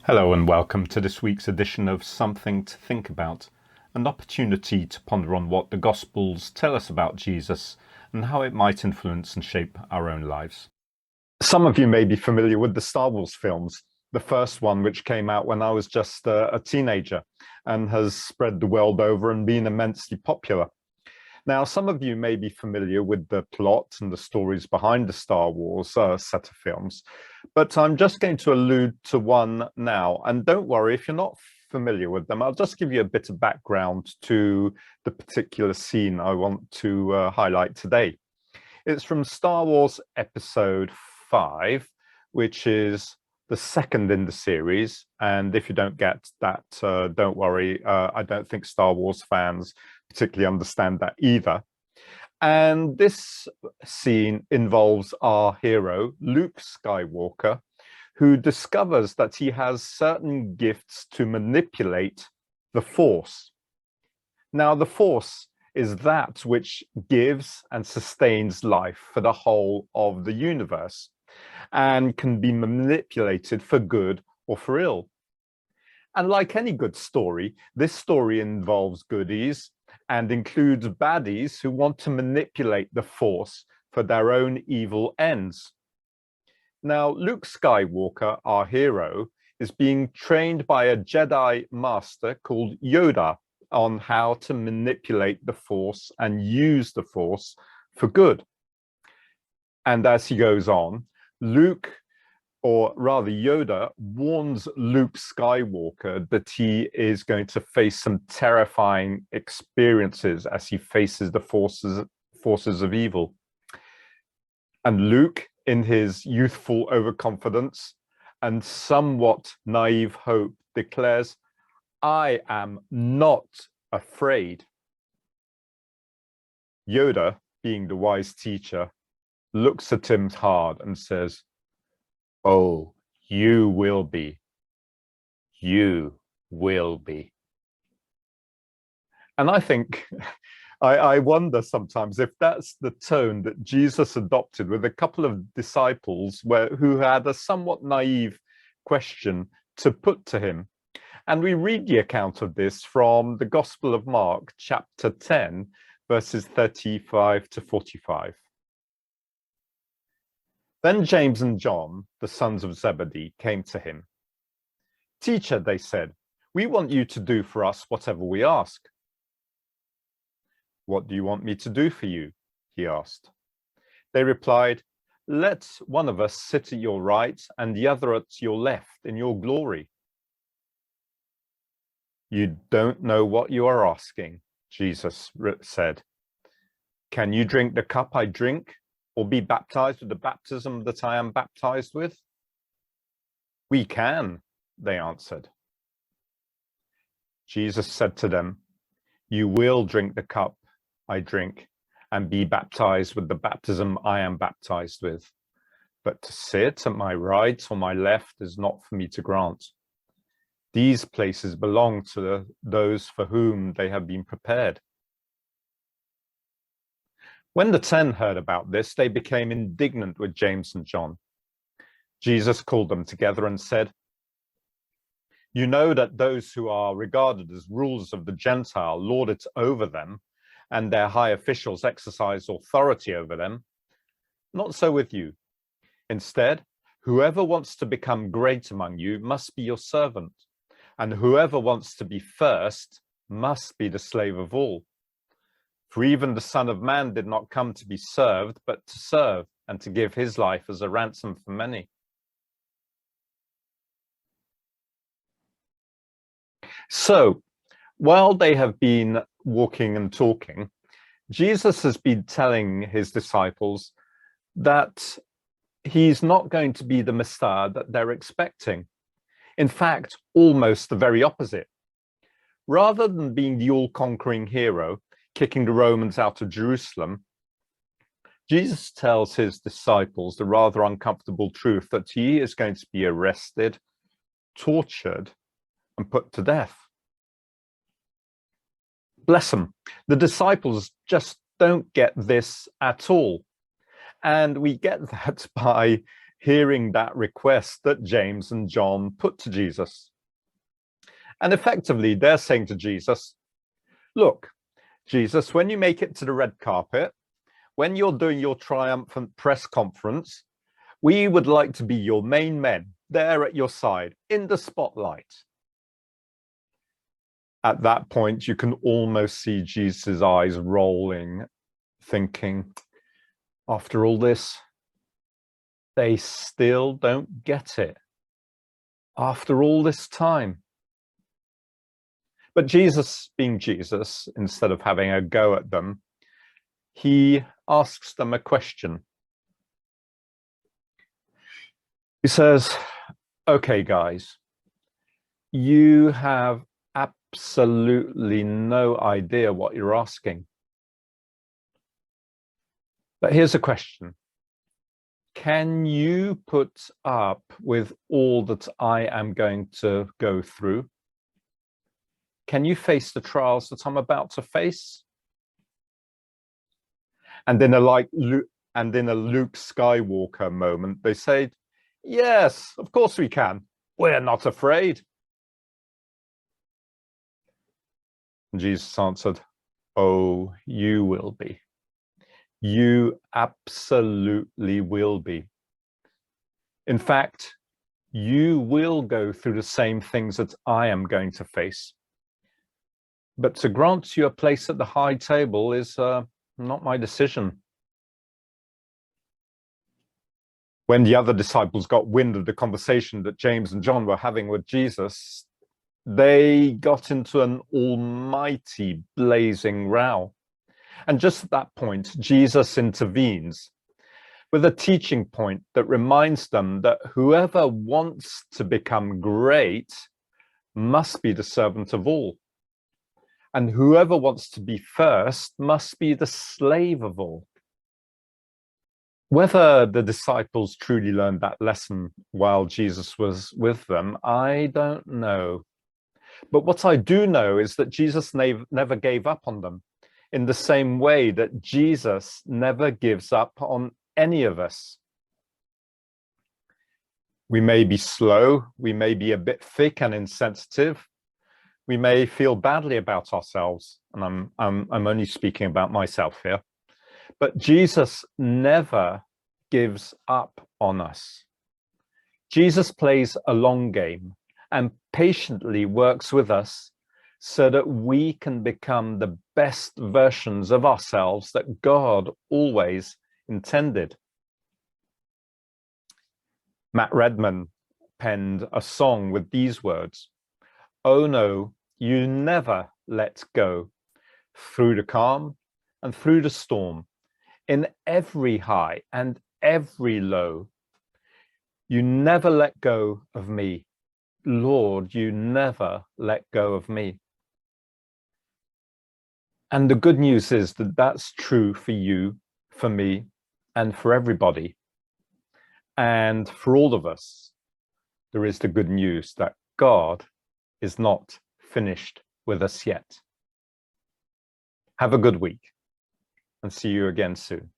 Hello and welcome to this week's edition of Something to Think About, an opportunity to ponder on what the Gospels tell us about Jesus and how it might influence and shape our own lives. Some of you may be familiar with the Star Wars films, the first one which came out when I was just a teenager and has spread the world over and been immensely popular. Now, some of you may be familiar with the plot and the stories behind the Star Wars set of films, but I'm just going to allude to one now. And don't worry, if you're not familiar with them, I'll just give you a bit of background to the particular scene I want to highlight today. It's from Star Wars Episode 5, which is the second in the series. And if you don't get that, don't worry. I don't think Star Wars fans particularly understand that either. And this scene involves our hero, Luke Skywalker, who discovers that he has certain gifts to manipulate the Force. Now, the Force is that which gives and sustains life for the whole of the universe and can be manipulated for good or for ill. And like any good story, this story involves goodies and includes baddies who want to manipulate the Force for their own evil ends. Now, Luke Skywalker, our hero, is being trained by a Jedi master called Yoda on how to manipulate the Force and use the Force for good. And as he goes on, Luke, or rather Yoda, warns Luke Skywalker that he is going to face some terrifying experiences as he faces the forces of evil. And Luke, in his youthful overconfidence and somewhat naive hope, declares, "I am not afraid." Yoda, being the wise teacher, looks at him hard and says, "Oh, you will be. You will be." And I think, I wonder sometimes if that's the tone that Jesus adopted with a couple of disciples who had a somewhat naive question to put to him. And we read the account of this from the Gospel of Mark, chapter 10, verses 35 to 45. Then James and John, the sons of Zebedee, came to him. "Teacher," they said, "we want you to do for us whatever we ask." "What do you want me to do for you?" he asked. They replied, "Let one of us sit at your right and the other at your left in your glory." "You don't know what you are asking," Jesus said. "Can you drink the cup I drink, or be baptized with the baptism that I am baptized with?" "We can," they answered. Jesus said to them, "You will drink the cup I drink and be baptized with the baptism I am baptized with. But to sit at my right or my left is not for me to grant. These places belong to those for whom they have been prepared." When the 10 heard about this, they became indignant with James and John. Jesus called them together and said, "You know that those who are regarded as rulers of the Gentile lord it over them, and their high officials exercise authority over them. Not so with you. Instead, whoever wants to become great among you must be your servant, and whoever wants to be first must be the slave of all. For even the Son of Man did not come to be served, but to serve and to give his life as a ransom for many." So, while they have been walking and talking, Jesus has been telling his disciples that he's not going to be the Messiah that they're expecting. In fact, almost the very opposite. Rather than being the all-conquering hero, kicking the Romans out of Jerusalem, Jesus tells his disciples the rather uncomfortable truth that he is going to be arrested, tortured, and put to death. Bless them. The disciples just don't get this at all. And we get that by hearing that request that James and John put to Jesus. And effectively, they're saying to Jesus, look, Jesus, when you make it to the red carpet, when you're doing your triumphant press conference, we would like to be your main men there at your side in the spotlight. At that point, you can almost see Jesus' eyes rolling, thinking, after all this, they still don't get it. After all this time. But Jesus, being Jesus, instead of having a go at them, he asks them a question. He says, okay, guys, you have absolutely no idea what you're asking. But here's a question. Can you put up with all that I am going to go through? Can you face the trials that I'm about to face? And in a Luke Skywalker moment, they said, yes, of course we can. We're not afraid. And Jesus answered, oh, you will be. You absolutely will be. In fact, you will go through the same things that I am going to face. But to grant you a place at the high table is not my decision. When the other disciples got wind of the conversation that James and John were having with Jesus, they got into an almighty blazing row. And just at that point, Jesus intervenes with a teaching point that reminds them that whoever wants to become great must be the servant of all. And whoever wants to be first must be the slave of all. Whether the disciples truly learned that lesson while Jesus was with them, I don't know. But what I do know is that Jesus never gave up on them, in the same way that Jesus never gives up on any of us. We may be slow, we may be a bit thick and insensitive, we may feel badly about ourselves, and I'm only speaking about myself here, but Jesus never gives up on us. Jesus plays a long game and patiently works with us so that we can become the best versions of ourselves that God always intended. Matt Redman penned a song with these words, "Oh no, you never let go, through the calm and through the storm, in every high and every low. You never let go of me. Lord, you never let go of me." And the good news is that that's true for you, for me, and for everybody. And for all of us, there is the good news that God is not finished with us yet. Have a good week and see you again soon.